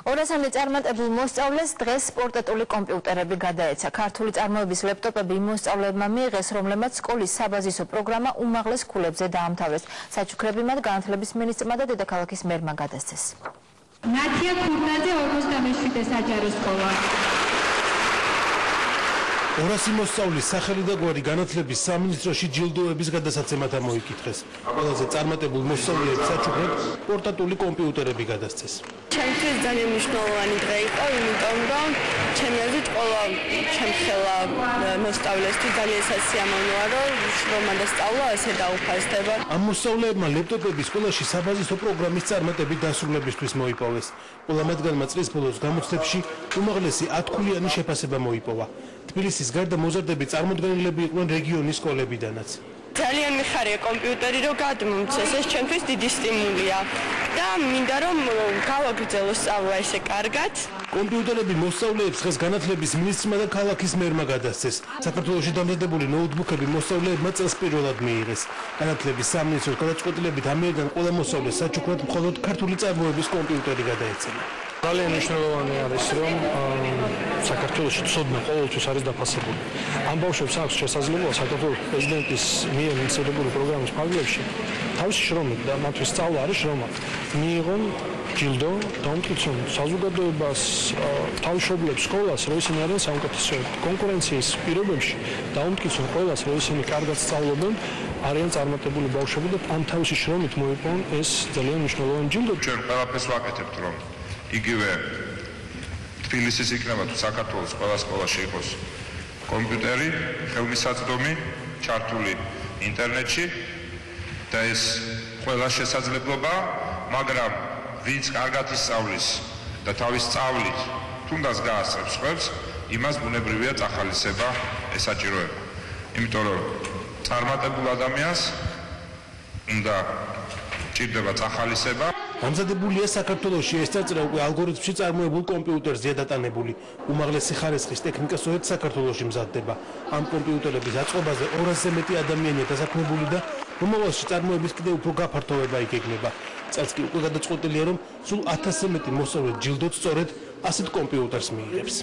200 წარმატებულ მოსწავლეს დღეს პორტატული კომპიუტერები გადაეცა. ქართული წარმოების ლეპტოპები იმ მოსწავლეებმა მიიღეს, რომლებმაც სკოლის საბაზისო პროგრამა უმაღლეს ქულებზე დაამთავრეს. საჩუქრები მათ განათლების მინისტრმა და დედაქალაქის მერმა გადასცეს. ნათია ქურთაძე 47 საჯარო სკოლა. 200 მოსწავლის სახელი და გვარი განათლების სამინისტროში ჯილდოების გადასაცემად მოიკითხეს. ყველაზე წარმატებულ მოსწავლეებს საჩუქრად პორტატული კომპიუტერები გადასცეს. ჩემთვის ძალიან მნიშვნელოვანი დღე იყო, იმიტომ რომ ჩემი აზრით ყველა ჩემხელა მოსწავლესთვის ძალიან სასიამოვნოა, რომ შრომა და სწავლა ასე დაუფასდება. ამ მოსწავლეებმა ლეპტოპები სკოლაში საბაზისო პროგრამის წარმატებით დასრულებისთვის მოიპოვეს. ყველა მათგანმა წლის ბოლოს გამოცდებში უმაღლესი 10-ქულიანი შეფასება მოიპოვა. თბილისის გარდა მოზარდები წარმოდგენილები იყვნენ რეგიონის სკოლებიდანაც. ძალიან მიხარია კომპიუტერი რომ გადმომცეს, ეს ჩემთვის დიდი სტიმულია და მინდა რომ გავაგრძელო სწავლა ესე კარგად. კომპიუტერები მოსწავლეებს დღეს განათლების მინისტრმა და ქალაქის მერმა გადასცეს. საქართველოში დამზადებული ნოუთბუქები მოსწავლეებმა წელს პირველად მიიღეს. განათლების სამინისტროს გადაწყვეტილებით ამიერიდან ყველა მოსწავლეს საჩუქრად მხოლოდ ქართული წარმოების კომპიუტერი გადაეცემა. ძალიან მნიშვნელოვანი არის, რომ საქართველოში ცოდნა ყოველთვის არის დაფასებული. ამ ბავშვებს აქვს შესაძლებლობა საქართველოს პრეზიდენტის მიერ ინიციირებული პროგრამის ფარგლებში თავისი შრომით და მათთვის სწავლა არის შრომა მიიღონ ჯილდო, დაუმტკიცონ საზოგადოებას, თავისუფლებს სკოლას, რომ ისინი არიან საუკეთესო კონკურენციის პირობებში, დაუმტკიცონ ყველას, რომ ისინი კარგად სწავლობენ, არიან წარმატებული ბავშვები და ამ თავისი შრომით მოიპოვონ ეს ძალიან მნიშვნელოვანი ჯილდო. ჩვენ ყველაფერს ვაკეთებთ, რომ იგივე თბილისის იქნება თუ საქართველოს ყველა სკოლაში იყოს კომპიუტერი, ხელმისაწვდომი, ჩართული ინტერნეტში და ეს ყველა შესაძლებლობა, მაგრამ ვინც კარგად ისწავლის და თავის სწავლით თუნდაც გაასწრებს სხვებს, იმას ბუნებრივია წახალისება ესაჭიროება. იმიტომ რომ წარმატებულ ადამიანს უნდა ჭირდება წახალისება. დამზადებულია საქართველოში ეს წარწერა უკვე ალგორითმში წარმოებულ კომპიუტერზეა დატანებული. უმაღლესი ხარისხის ტექნიკა სწორედ საქართველოში მზადდება. ამ კომპიუტერების აწყობაზე 200-ზე მეტი ადამიანია დასაქმებული და მომავალში წარმოების კიდევ უფრო გაფართოვება იგეგმება. წელს კი უკვე გადაწყვეტილია, რომ სულ 1000-ზე მეტი მოსწავლე ჯილდოც სწორედ ასეთ კომპიუტერს მიიღებს.